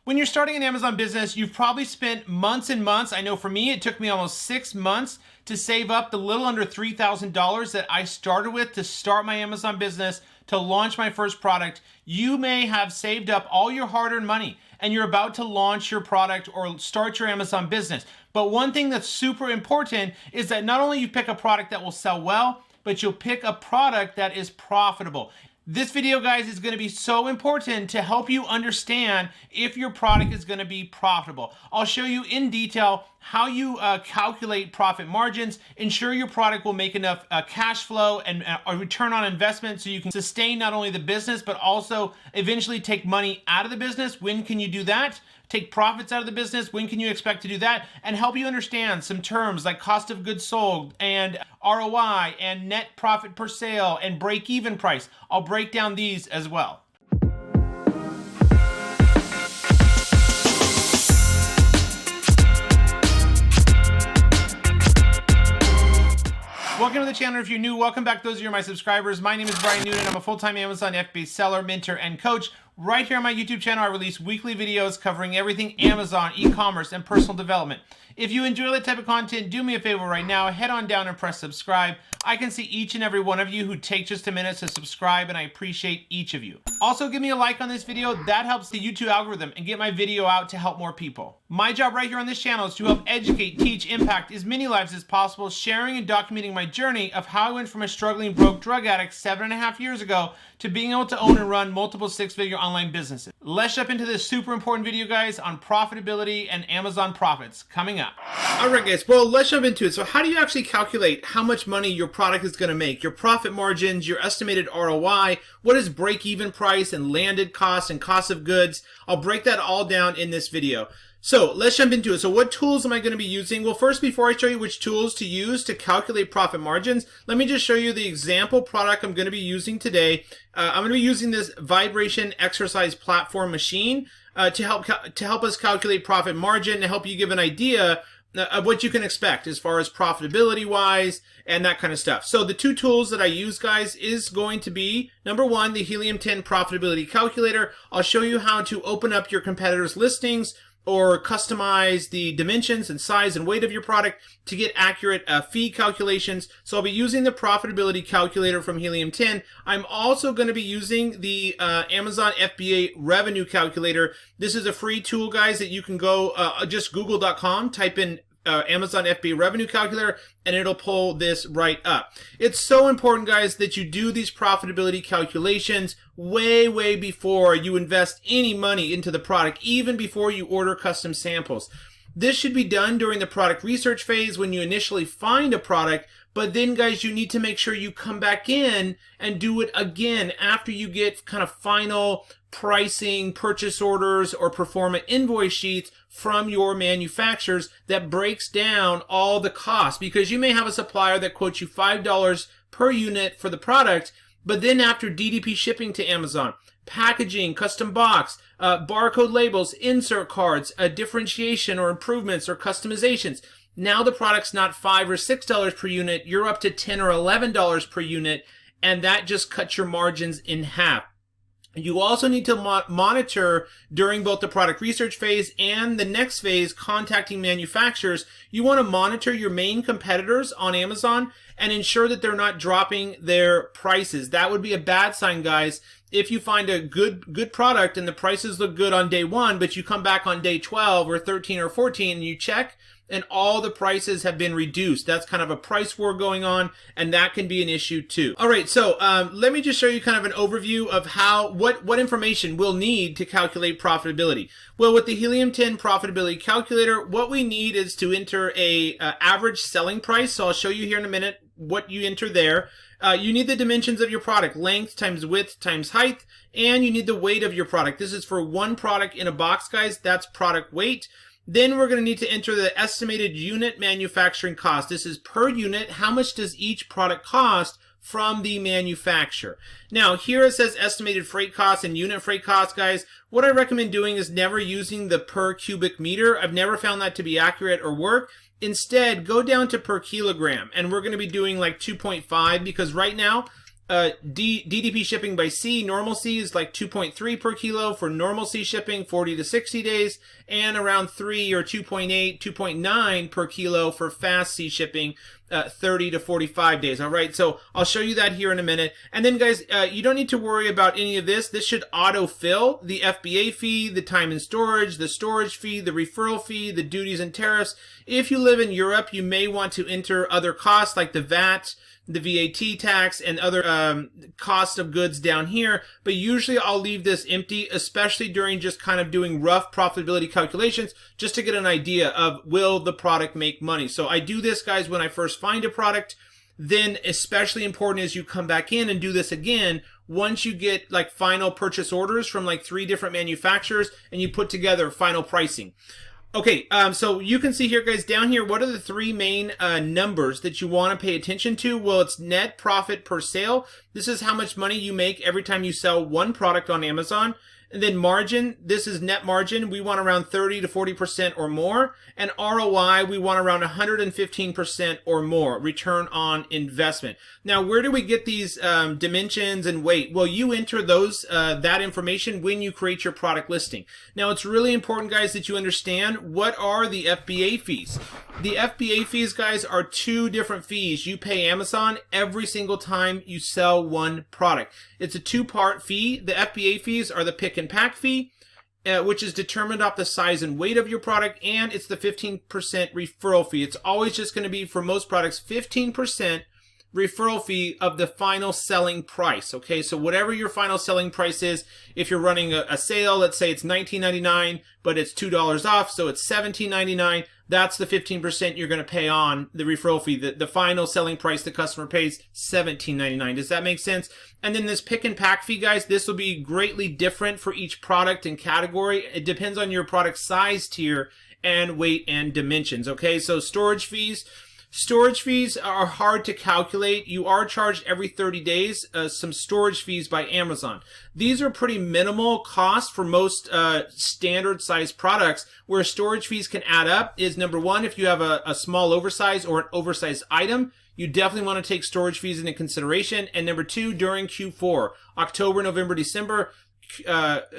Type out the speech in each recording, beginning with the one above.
When you're starting an Amazon business, you've probably spent months and months. I know for me, it took me almost 6 months to save up the little under $3,000 that I started with to start my Amazon business, to launch my first product. You may have saved up all your hard-earned money and you're about to launch your product or start your Amazon business. But one thing that's super important is that not only you pick a product that will sell well, but you'll pick a product that is profitable. This video, guys, is going to be so important to help you understand if your product is going to be profitable. I'll show you in detail how you calculate profit margins, ensure your product will make enough cash flow and a return on investment so you can sustain not only the business, but also eventually take money out of the business. When can you do that? Take profits out of the business. When can you expect to do that? And help you understand some terms like cost of goods sold and ROI and net profit per sale and break-even price. I'll break down these as well. Welcome to the channel. If you're new, welcome back. Those of you who are my subscribers. My name is Brian Newton. I'm a full-time Amazon FBA seller, mentor, and coach. Right here on my YouTube channel, I release weekly videos covering everything Amazon, e-commerce, and personal development. If you enjoy that type of content, do me a favor right now. Head on down and press subscribe. I can see each and every one of you who take just a minute to subscribe, and I appreciate each of you. Also, give me a like on this video. That helps the YouTube algorithm and get my video out to help more people. My job right here on this channel is to help educate, teach, impact as many lives as possible, sharing and documenting my journey of how I went from a struggling broke drug addict 7.5 years ago to being able to own and run multiple six-figure online businesses. Let's jump into this super important video, guys, on profitability and Amazon profits coming up. All right, guys, well, let's jump into it. So how do you actually calculate how much money your product is going to make, your profit margins, your estimated ROI, what is break-even price and landed cost and cost of goods? I'll break that all down in this video. So let's jump into it. So what tools am I going to be using? Well, first, before I show you which tools to use to calculate profit margins, let me just show you the example product I'm going to be using today. I'm going to be using this vibration exercise platform machine to help us calculate profit margin, to help you give an idea of what you can expect as far as profitability wise and that kind of stuff. So the two tools that I use, guys, is going to be number one, the Helium 10 profitability calculator. I'll show you how to open up your competitors' listings or customize the dimensions and size and weight of your product to get accurate fee calculations. So I'll be using the profitability calculator from Helium 10. I'm also going to be using the Amazon FBA Revenue Calculator. This is a free tool, guys, that you can go just google.com, type in Amazon FBA Revenue Calculator, and it'll pull this right up. It's so important, guys, that you do these profitability calculations way before you invest any money into the product, even before you order custom samples. This should be done during the product research phase when you initially find a product, but then, guys, you need to make sure you come back in and do it again after you get kind of final pricing, purchase orders, or pro forma invoice sheets from your manufacturers that breaks down all the costs. Because you may have a supplier that quotes you $5 per unit for the product, but then after DDP shipping to Amazon, packaging, custom box, barcode labels, insert cards, differentiation or improvements or customizations, now the product's not $5 or $6 per unit, you're up to $10 or $11 per unit, and that just cuts your margins in half. You also need to monitor during both the product research phase and the next phase, contacting manufacturers. You want to monitor your main competitors on Amazon and ensure that they're not dropping their prices. That would be a bad sign, guys. If you find a good product and the prices look good on day 1, but you come back on day 12 or 13 or 14 and you check, and all the prices have been reduced. That's kind of a price war going on, and that can be an issue too. All right, so let me just show you kind of an overview of what information we'll need to calculate profitability. Well, with the Helium 10 profitability calculator, what we need is to enter a average selling price. So I'll show you here in a minute what you enter there. You need the dimensions of your product, length times width times height, and you need the weight of your product. This is for one product in a box, guys. That's product weight. Then we're going to need to enter the estimated unit manufacturing cost. This is per unit. How much does each product cost from the manufacturer? Now, here it says estimated freight costs and unit freight costs, guys. What I recommend doing is never using the per cubic meter. I've never found that to be accurate or work. Instead, go down to per kilogram, and we're going to be doing like 2.5 because right now DDP shipping by sea, normal sea is like 2.3 per kilo for normal sea shipping, 40 to 60 days, and around 3 or 2.8, 2.9 per kilo for fast sea shipping, 30 to 45 days. All right, so I'll show you that here in a minute. And then guys, you don't need to worry about any of this. This should auto-fill the FBA fee, the time and storage, the storage fee, the referral fee, the duties and tariffs. If you live in Europe, you may want to enter other costs like the VAT, the VAT tax, and other cost of goods down here. But usually I'll leave this empty, especially during just kind of doing rough profitability calculations, just to get an idea of will the product make money. So I do this, guys, when I first find a product. Then especially important is you come back in and do this again once you get like final purchase orders from like 3 different manufacturers and you put together final pricing. Okay, so you can see here, guys, down here, what are the 3 main numbers that you want to pay attention to? Well, it's net profit per sale. This is how much money you make every time you sell one product on Amazon. And then margin, this is net margin. We want around 30 to 40% or more. And ROI, we want around 115% or more, return on investment. Now, where do we get these dimensions and weight? Well, you enter those that information when you create your product listing. Now, it's really important, guys, that you understand what are the FBA fees. The FBA fees, guys, are 2 different fees you pay Amazon every single time you sell one product. It's a 2-part fee. The FBA fees are the pick and pack fee, which is determined off the size and weight of your product, and it's the 15% referral fee. It's always just going to be, for most products, 15% referral fee of the final selling price. Okay, so whatever your final selling price is, if you're running a sale, let's say it's $19.99, but it's $2 off, so it's $17.99. That's the 15% you're going to pay on the referral fee. The final selling price the customer pays, $17.99. Does that make sense? And then this pick and pack fee, guys, this will be greatly different for each product and category. It depends on your product size tier and weight and dimensions. Okay, so storage fees. Storage fees are hard to calculate. You are charged every 30 days some storage fees by Amazon. These are pretty minimal costs for most standard size products. Where storage fees can add up is, number one, if you have a small oversized or an oversized item, you definitely want to take storage fees into consideration. And number 2, during Q4, October, November, December,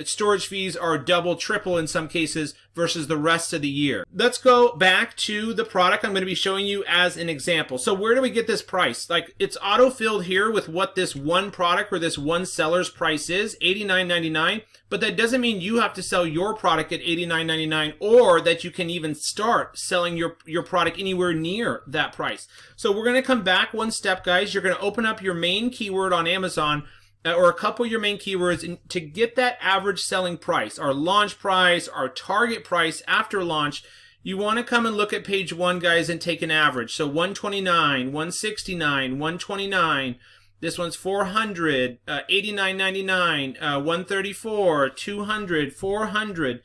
storage fees are double, triple in some cases versus the rest of the year. Let's go back to the product I'm going to be showing you as an example. So where do we get this price? Like, it's auto-filled here with what this one product or this one seller's price is, $89.99. But that doesn't mean you have to sell your product at $89.99 or that you can even start selling your product anywhere near that price. So we're going to come back one step, guys. You're going to open up your main keyword on Amazon, or a couple of your main keywords, and to get that average selling price, our launch price, our target price after launch, you want to come and look at page 1, guys, and take an average. So 129, 169, 129. This one's 400, 89.99, 134, 200, 400,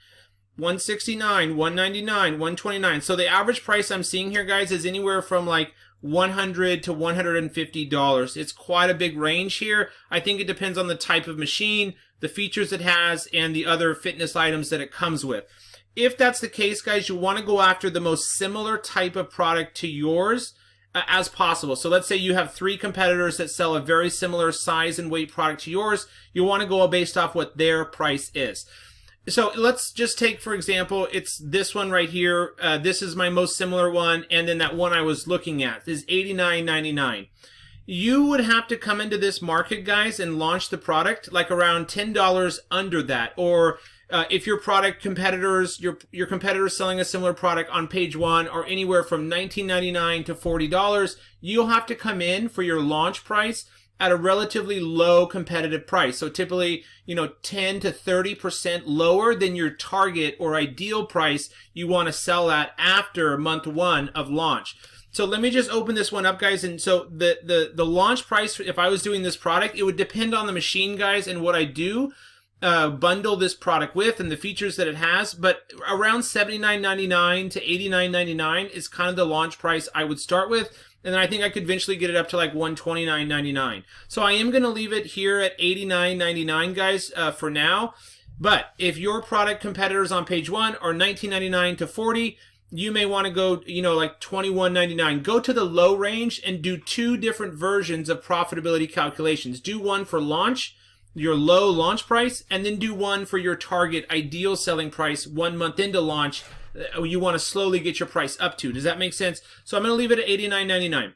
169, 199, 129. So the average price I'm seeing here, guys, is anywhere from like $100 to $150. It's quite a big range here. I think it depends on the type of machine, the features it has, and the other fitness items that it comes with. If that's the case, guys, you want to go after the most similar type of product to yours as possible. So let's say you have 3 competitors that sell a very similar size and weight product to yours. You want to go based off what their price is. So let's just take, for example, it's this one right here. This is my most similar one, and then that one I was looking at is $89.99. You would have to come into this market, guys, and launch the product like around $10 under that. Or if your product competitors, your competitors selling a similar product on page 1 are anywhere from $19.99 to $40, you'll have to come in for your launch price at a relatively low competitive price. So typically, 10 to 30% lower than your target or ideal price you want to sell at after month 1 of launch. So let me just open this one up, guys. And so the launch price, if I was doing this product, it would depend on the machine, guys, and what I do bundle this product with and the features that it has. But around $79.99 to $89.99 is kind of the launch price I would start with. And then I think I could eventually get it up to like $129.99. So I am going to leave it here at $89.99, guys, for now. But if your product competitors on page 1 are $19.99 to $40, you may want to go, like $21.99. Go to the low range and do 2 different versions of profitability calculations. Do one for launch, your low launch price, and then do one for your target ideal selling price 1 month into launch. You want to slowly get your price up to. Does that make sense? So I'm going to leave it at $89.99.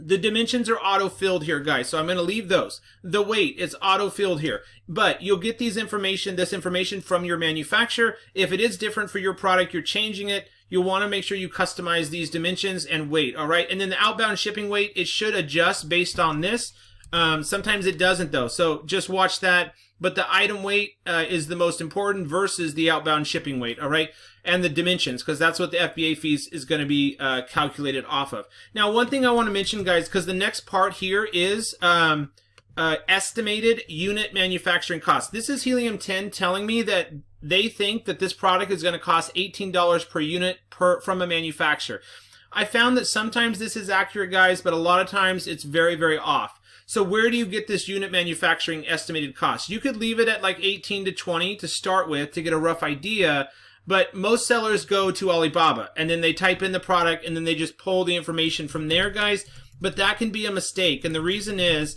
The dimensions are auto-filled here, guys, so I'm going to leave those. The weight is auto-filled here, but you'll get this information from your manufacturer. If it is different for your product, you're changing it, you'll want to make sure you customize these dimensions and weight, all right? And then the outbound shipping weight, it should adjust based on this. Sometimes it doesn't, though, so just watch that. But the item weight is the most important versus the outbound shipping weight, all right? And the dimensions, because that's what the FBA fees is going to be calculated off of. Now, one thing I want to mention, guys, because the next part here is estimated unit manufacturing cost. This is Helium-10 telling me that they think that this product is going to cost $18 per unit from a manufacturer. I found that sometimes this is accurate, guys, but a lot of times it's very, very off. So where do you get this unit manufacturing estimated cost? You could leave it at like 18 to 20 to start with to get a rough idea, but most sellers go to Alibaba and then they type in the product and then they just pull the information from there, guys. But that can be a mistake, and the reason is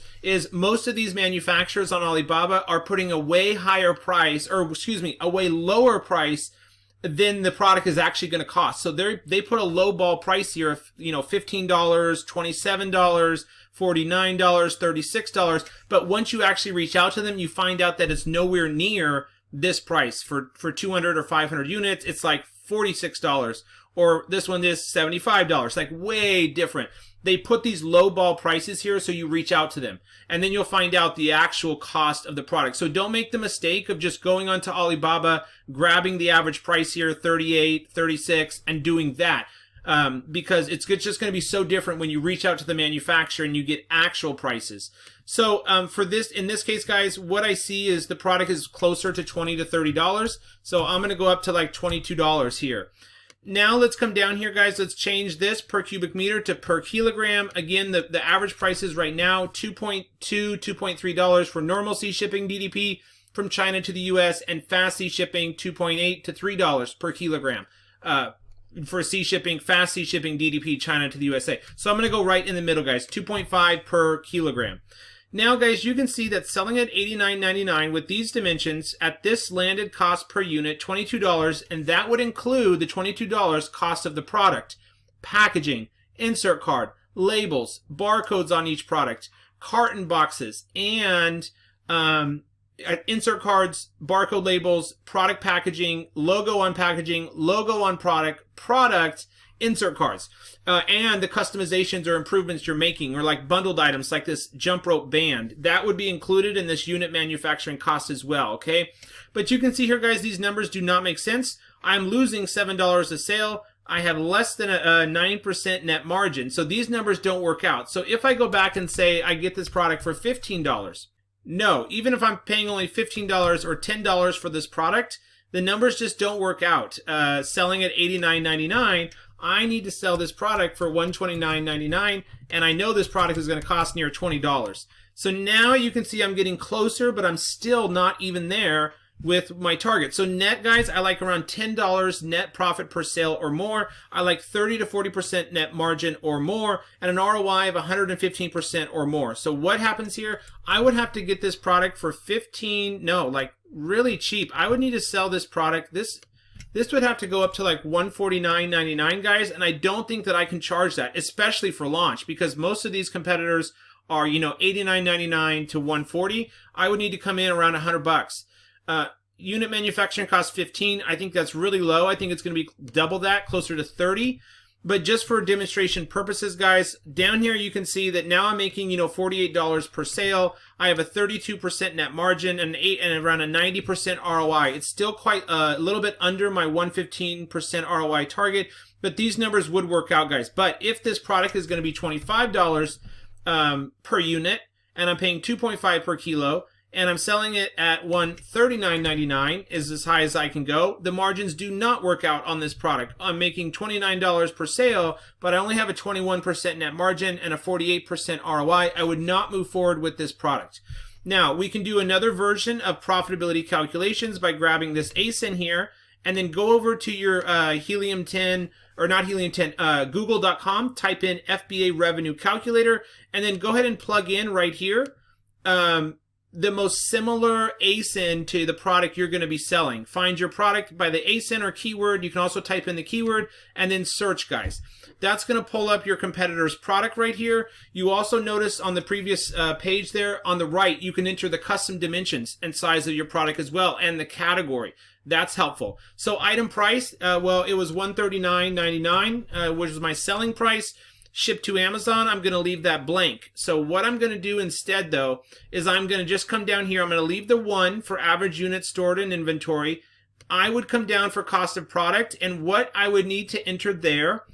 most of these manufacturers on Alibaba are putting a way higher price, or excuse me, a way lower price than the product is actually going to cost. So they put a low ball price here of, $15, $27, $49, $36. But once you actually reach out to them, you find out that it's nowhere near this price. For 200 or 500 units, it's like $46. Or this one is $75, like way different. They put these low ball prices here so you reach out to them. And then you'll find out the actual cost of the product. So don't make the mistake of just going onto Alibaba, grabbing the average price here, 38, 36, and doing that. Because it's just going to be so different when you reach out to the manufacturer and you get actual prices. So in this case, guys, what I see is the product is closer to $20 to $30. So I'm going to go up to like $22 here. Now let's come down here, guys. Let's change this per cubic meter to per kilogram. Again, the average price is right now $2.2, $2.3 for normal sea shipping DDP from China to the US, and fast sea shipping $2.8 to $3 per kilogram. For sea shipping, fast sea shipping DDP China to the USA. So I'm going to go right in the middle, guys, 2.5 per kilogram. Now, guys, you can see that selling at $89.99 with these dimensions at this landed cost per unit, $22, and that would include the $22 cost of the product, packaging, insert card, labels, barcodes on each product, carton boxes, and insert cards, barcode labels, product packaging, logo on packaging, logo on product, insert cards, and the customizations or improvements you're making, or like bundled items like this jump rope band. That would be included in this unit manufacturing cost as well, okay? But you can see here, guys, these numbers do not make sense. I'm losing $7 a sale. I have less than a 9% net margin, so these numbers don't work out. So if I go back and say I get this product for $15, no, even if I'm paying only $15 or $10 for this product, the numbers just don't work out. Selling at $89.99, I need to sell this product for $129.99, and I know this product is going to cost near $20. So now you can see I'm getting closer, but I'm still not even there with my target. So net, guys, I like around $10 net profit per sale or more. I like 30 to 40% net margin or more, and an ROI of 115% or more. So what happens here? I would have to get this product for really cheap. I would need to sell this product. This would have to go up to like $149.99, guys, and I don't think that I can charge that, especially for launch, because most of these competitors are, $89.99 to $140. I would need to come in around $100. Unit manufacturing cost $15. I think that's really low. I think it's going to be double that, closer to $30. But just for demonstration purposes, guys, down here you can see that now I'm making, $48 per sale. I have a 32% net margin and around a 90% ROI. It's still quite a little bit under my 115% ROI target, but these numbers would work out, guys. But if this product is going to be $25 per unit, and I'm paying 2.5 per kilo, and I'm selling it at $139.99, is as high as I can go, the margins do not work out on this product. I'm making $29 per sale, but I only have a 21% net margin and a 48% ROI. I would not move forward with this product. Now, we can do another version of profitability calculations by grabbing this ASIN here and then go over to your Helium 10, or not Helium 10, google.com, type in FBA Revenue Calculator, and then go ahead and plug in right here the most similar ASIN to the product you're going to be selling. Find your product by the ASIN or keyword. You can also type in the keyword and then search, guys. That's going to pull up your competitor's product right here. You also notice on the previous page there on the right, you can enter the custom dimensions and size of your product as well, and the category. That's helpful. So item price, well, it was $139.99, which was my selling price. Shipped to Amazon, I'm going to leave that blank. So what I'm going to do instead, though, is I'm going to just come down here. I'm going to leave the 1 for average units stored in inventory. I would come down for cost of product, and what I would need to enter there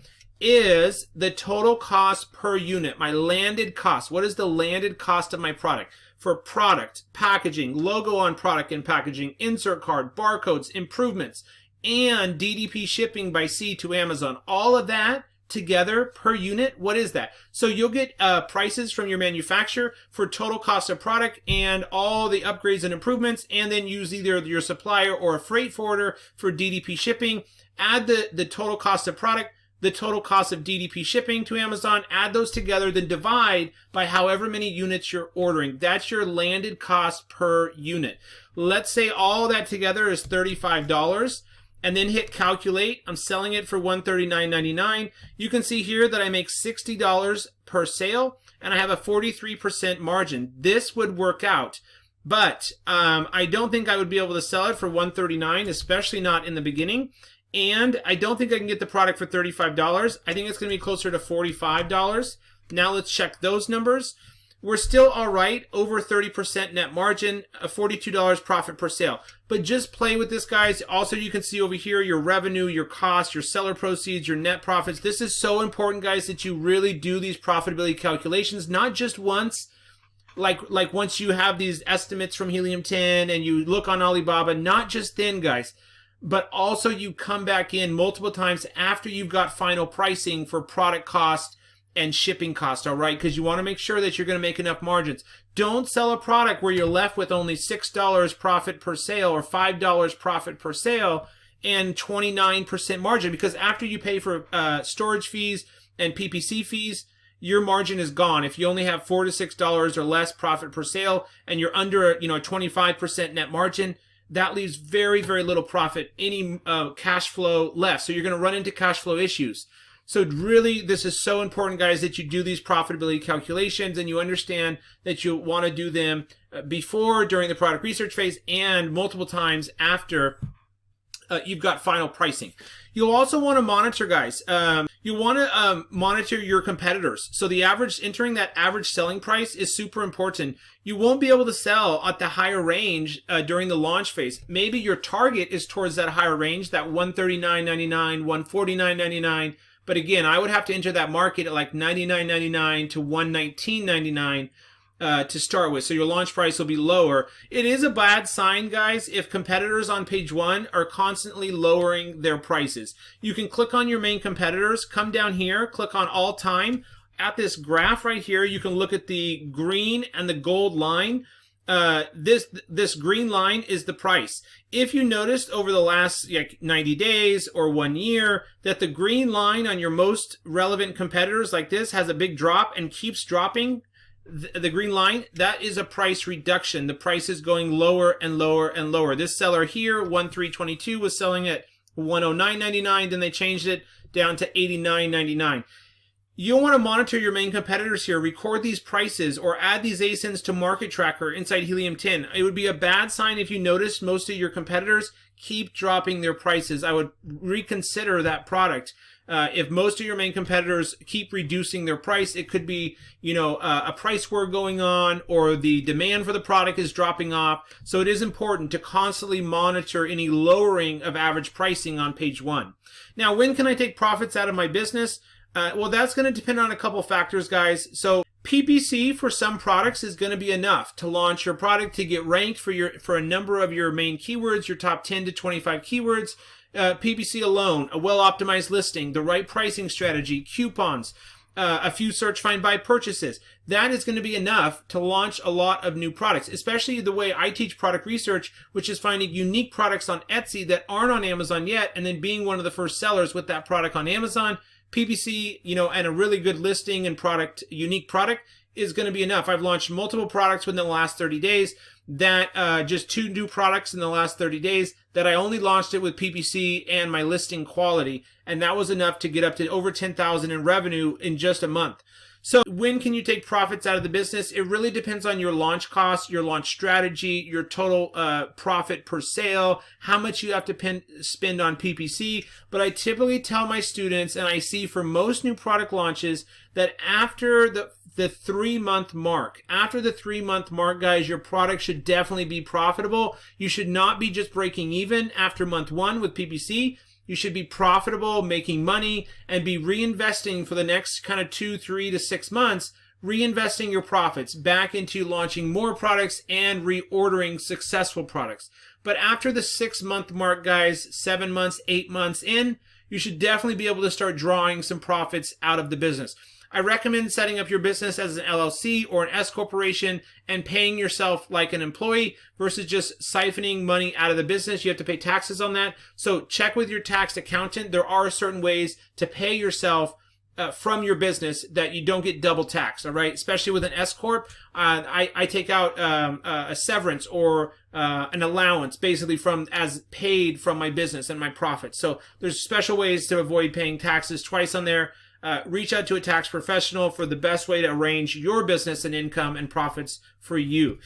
is the total cost per unit, my landed cost. What is the landed cost of my product? For product, packaging, logo on product and packaging, insert card, barcodes, improvements, and DDP shipping by sea to Amazon. All of that together per unit, what is that? So you'll get prices from your manufacturer for total cost of product and all the upgrades and improvements, and then use either your supplier or a freight forwarder for DDP shipping. Add the total cost of product, the total cost of DDP shipping to Amazon, add those together, then divide by however many units you're ordering. That's your landed cost per unit. Let's say all that together is $35. And then hit calculate. I'm selling it for $139.99. You can see here that I make $60 per sale, and I have a 43% margin. This would work out, but I don't think I would be able to sell it for $139, especially not in the beginning. And I don't think I can get the product for $35. I think it's going to be closer to $45. Now let's check those numbers. We're still all right, over 30% net margin, a $42 profit per sale. But just play with this, guys. Also, you can see over here your revenue, your cost, your seller proceeds, your net profits. This is so important, guys, that you really do these profitability calculations, not just once, like once you have these estimates from Helium 10 and you look on Alibaba, not just then, guys, but also you come back in multiple times after you've got final pricing for product cost and shipping cost, all right? Because you want to make sure that you're going to make enough margins. Don't sell a product where you're left with only $6 profit per sale or $5 profit per sale and 29% margin, because after you pay for storage fees and PPC fees, your margin is gone. If you only have $4 to $6 or less profit per sale and you're under a 25% net margin, that leaves very, very little profit, any cash flow left. So you're going to run into cash flow issues. So really, this is so important, guys, that you do these profitability calculations and you understand that you want to do them before, during the product research phase, and multiple times after you've got final pricing. You'll also want to monitor, guys. You want to monitor your competitors. So the average, entering that average selling price is super important. You won't be able to sell at the higher range during the launch phase. Maybe your target is towards that higher range, that $139.99, $149.99. But again, I would have to enter that market at like $99.99 to $119.99 to start with. So your launch price will be lower. It is a bad sign, guys, if competitors on page 1 are constantly lowering their prices. You can click on your main competitors, come down here, click on all time. At this graph right here, you can look at the green and the gold line. This green line is the price. If you noticed over the last 90 days or 1 year that the green line on your most relevant competitors like this has a big drop and keeps dropping, the green line, that is a price reduction. The price is going lower and lower and lower. This seller here, 1322, was selling at $109.99. Then they changed it down to $89.99. You'll want to monitor your main competitors here, record these prices, or add these ASINs to Market Tracker inside Helium 10. It would be a bad sign if you notice most of your competitors keep dropping their prices. I would reconsider that product. If most of your main competitors keep reducing their price, it could be, a price war going on, or the demand for the product is dropping off. So it is important to constantly monitor any lowering of average pricing on page 1. Now, when can I take profits out of my business? Well, that's going to depend on a couple factors, guys. So PPC for some products is going to be enough to launch your product, to get ranked for a number of your main keywords, your top 10 to 25 keywords. PPC alone, a well-optimized listing, the right pricing strategy, coupons, a few search, find, buy purchases. That is going to be enough to launch a lot of new products, especially the way I teach product research, which is finding unique products on Etsy that aren't on Amazon yet, and then being one of the first sellers with that product on Amazon. PPC, and a really good listing and unique product is going to be enough. I've launched multiple products within the last 30 days that just 2 new products in the last 30 days that I only launched it with PPC and my listing quality. And that was enough to get up to over 10,000 in revenue in just a month. So when can you take profits out of the business? It really depends on your launch costs, your launch strategy, your total profit per sale, how much you have to spend on PPC. But I typically tell my students, and I see for most new product launches, that after the 3-month mark, guys, your product should definitely be profitable. You should not be just breaking even after month 1 with PPC. You should be profitable, making money, and be reinvesting for the next kind of 2, 3 to 6 months, reinvesting your profits back into launching more products and reordering successful products. But after the 6-month mark, guys, 7 months, 8 months in, you should definitely be able to start drawing some profits out of the business. I recommend setting up your business as an LLC or an S corporation and paying yourself like an employee versus just siphoning money out of the business. You have to pay taxes on that. So check with your tax accountant. There are certain ways to pay yourself from your business that you don't get double taxed, all right? Especially with an S corp, I take out a severance or an allowance, basically as paid from my business and my profits. So there's special ways to avoid paying taxes twice on there. Reach out to a tax professional for the best way to arrange your business and income and profits for you.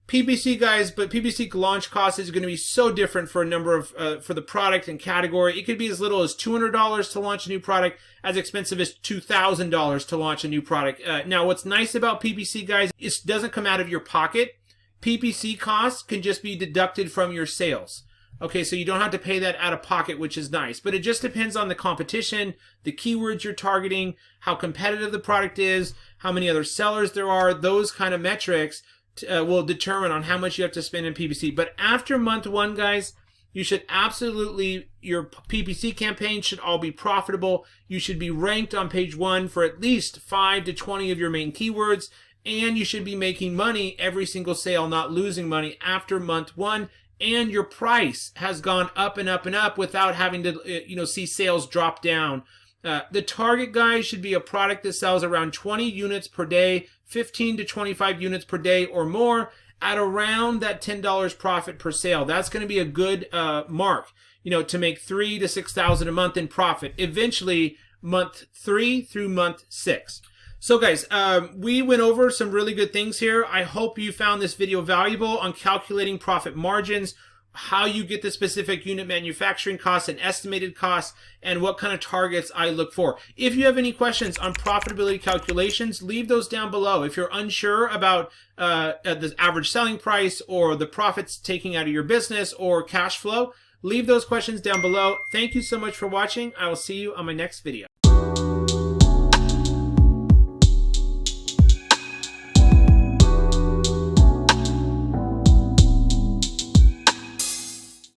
PPC, guys, but PPC launch cost is going to be so different for a number of for the product and category. It could be as little as $200 to launch a new product, as expensive as $2,000 to launch a new product. Now, what's nice about PPC, guys, it doesn't come out of your pocket. PPC costs can just be deducted from your sales. Okay, so you don't have to pay that out of pocket, which is nice. But it just depends on the competition, the keywords you're targeting, how competitive the product is, how many other sellers there are. Those kind of metrics will determine on how much you have to spend in PPC. But after month 1, guys, you should absolutely, your PPC campaign should all be profitable. You should be ranked on page 1 for at least 5 to 20 of your main keywords. And you should be making money every single sale, not losing money after month 1. And your price has gone up and up and up without having to, see sales drop down. The target, guys, should be a product that sells around 20 units per day, 15 to 25 units per day or more at around that $10 profit per sale. That's going to be a good mark, to make $3,000 to $6,000 a month in profit, eventually month 3 through month 6. So guys, we went over some really good things here. I hope you found this video valuable on calculating profit margins, how you get the specific unit manufacturing costs and estimated costs, and what kind of targets I look for. If you have any questions on profitability calculations, leave those down below. If you're unsure about the average selling price or the profits taking out of your business or cash flow, leave those questions down below. Thank you so much for watching. I will see you on my next video.